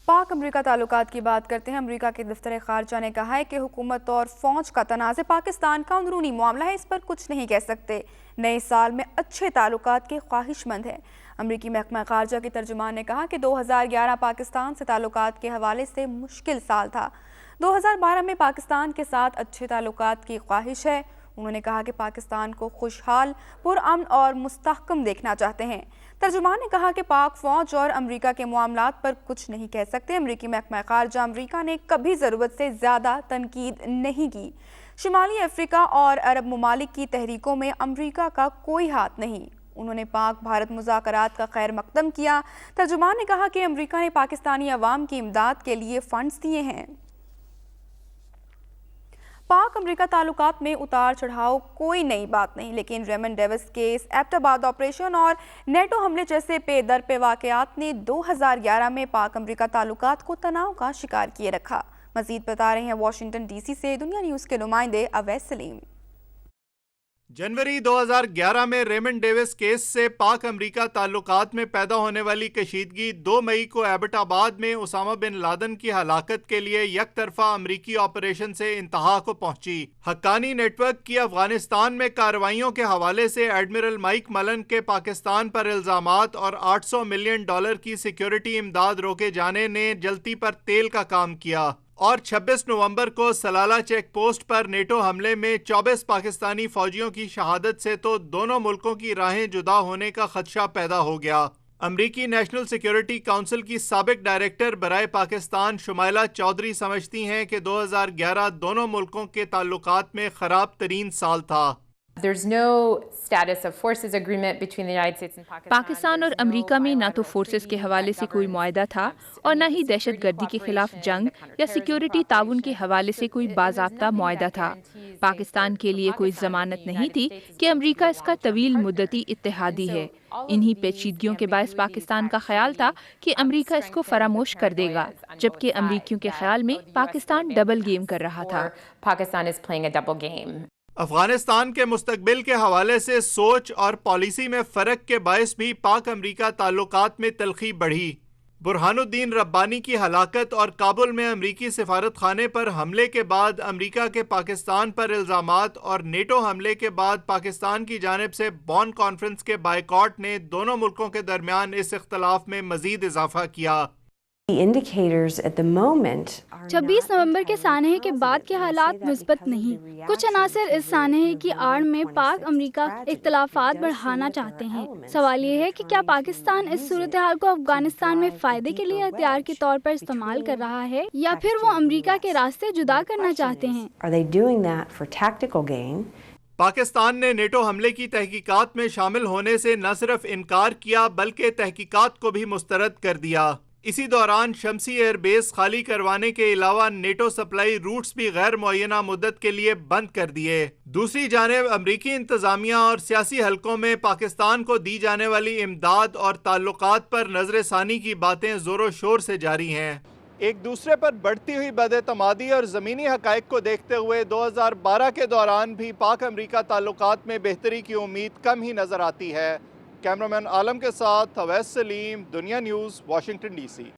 پاک امریکہ تعلقات کی بات کرتے ہیں۔ امریکہ کے دفتر خارجہ نے کہا ہے کہ حکومت اور فوج کا تنازع پاکستان کا اندرونی معاملہ ہے، اس پر کچھ نہیں کہہ سکتے۔ نئے سال میں اچھے تعلقات کے خواہش مند ہیں۔ امریکی محکمہ خارجہ کی ترجمان نے کہا کہ 2011 پاکستان سے تعلقات کے حوالے سے مشکل سال تھا۔ 2012 میں پاکستان کے ساتھ اچھے تعلقات کی خواہش ہے۔ انہوں نے کہا کہ پاکستان کو خوشحال، پرامن اور مستحکم دیکھنا چاہتے ہیں۔ ترجمان نے کہا کہ پاک فوج اور امریکہ کے معاملات پر کچھ نہیں کہہ سکتے۔ امریکی محکمہ خارجہ امریکہ نے کبھی ضرورت سے زیادہ تنقید نہیں کی۔ شمالی افریقہ اور عرب ممالک کی تحریکوں میں امریکہ کا کوئی ہاتھ نہیں۔ انہوں نے پاک بھارت مذاکرات کا خیر مقدم کیا۔ ترجمان نے کہا کہ امریکہ نے پاکستانی عوام کی امداد کے لیے فنڈز دیے ہیں۔ پاک امریکہ تعلقات میں اتار چڑھاؤ کوئی نئی بات نہیں، لیکن ریمنڈ ڈیوس کیس، ایبٹ آباد آپریشن اور نیٹو حملے جیسے پے در پہ واقعات نے 2011 میں پاک امریکہ تعلقات کو تناؤ کا شکار کیے رکھا۔ مزید بتا رہے ہیں واشنگٹن ڈی سی سے دنیا نیوز کے نمائندے اویس سلیم۔ جنوری 2011 میں ریمنڈ ڈیوس کیس سے پاک امریکہ تعلقات میں پیدا ہونے والی کشیدگی 2 مئی کو ایبٹ آباد میں اسامہ بن لادن کی ہلاکت کے لیے یک طرفہ امریکی آپریشن سے انتہا کو پہنچی۔ حقانی نیٹ ورک کی افغانستان میں کارروائیوں کے حوالے سے ایڈمرل مائک ملن کے پاکستان پر الزامات اور $800 ملین کی سیکیورٹی امداد روکے جانے نے جلتی پر تیل کا کام کیا، اور 26 نومبر کو سلالہ چیک پوسٹ پر نیٹو حملے میں 24 پاکستانی فوجیوں کی شہادت سے تو دونوں ملکوں کی راہیں جدا ہونے کا خدشہ پیدا ہو گیا۔ امریکی نیشنل سیکیورٹی کونسل کی سابق ڈائریکٹر برائے پاکستان شمائلہ چودھری سمجھتی ہیں کہ 2011 دونوں ملکوں کے تعلقات میں خراب ترین سال تھا۔ پاکستان اور امریکہ میں نہ تو فورسز کے حوالے سے کوئی معاہدہ تھا اور نہ ہی دہشت گردی کے خلاف جنگ یا سیکیورٹی تعاون کے حوالے سے کوئی باضابطہ معاہدہ تھا۔ پاکستان کے لیے کوئی ضمانت نہیں تھی کہ امریکہ اس کا طویل مدتی اتحادی ہے۔ انہی پیچیدگیوں کے باعث پاکستان کا خیال تھا کہ امریکہ اس کو فراموش کر دے گا، جبکہ امریکیوں کے خیال میں پاکستان ڈبل گیم کر رہا تھا۔ افغانستان کے مستقبل کے حوالے سے سوچ اور پالیسی میں فرق کے باعث بھی پاک امریکہ تعلقات میں تلخی بڑھی۔ برہان الدین ربانی کی ہلاکت اور کابل میں امریکی سفارت خانے پر حملے کے بعد امریکہ کے پاکستان پر الزامات اور نیٹو حملے کے بعد پاکستان کی جانب سے بون کانفرنس کے بائیکاٹ نے دونوں ملکوں کے درمیان اس اختلاف میں مزید اضافہ کیا۔ 26 نومبر کے سانحے کے بعد کے حالات مثبت نہیں۔ کچھ عناصر اس سانحے کی آڑ میں پاک امریکہ اختلافات بڑھانا چاہتے ہیں۔ سوال یہ ہے کہ کیا پاکستان اس صورتحال کو افغانستان میں فائدے کے لیے ہتھیار کے طور پر استعمال کر رہا ہے یا پھر وہ امریکہ کے راستے جدا کرنا چاہتے ہیں؟ پاکستان نے نیٹو حملے کی تحقیقات میں شامل ہونے سے نہ صرف انکار کیا بلکہ تحقیقات کو بھی مسترد کر دیا۔ اسی دوران شمسی ایئر بیس خالی کروانے کے علاوہ نیٹو سپلائی روٹس بھی غیر معینہ مدت کے لیے بند کر دیے۔ دوسری جانب امریکی انتظامیہ اور سیاسی حلقوں میں پاکستان کو دی جانے والی امداد اور تعلقات پر نظر ثانی کی باتیں زور و شور سے جاری ہیں۔ ایک دوسرے پر بڑھتی ہوئی بد اعتمادی اور زمینی حقائق کو دیکھتے ہوئے 2012 کے دوران بھی پاک امریکہ تعلقات میں بہتری کی امید کم ہی نظر آتی ہے۔ کیمرامین عالم کے ساتھ اویس سلیم، دنیا نیوز، واشنگٹن ڈی سی۔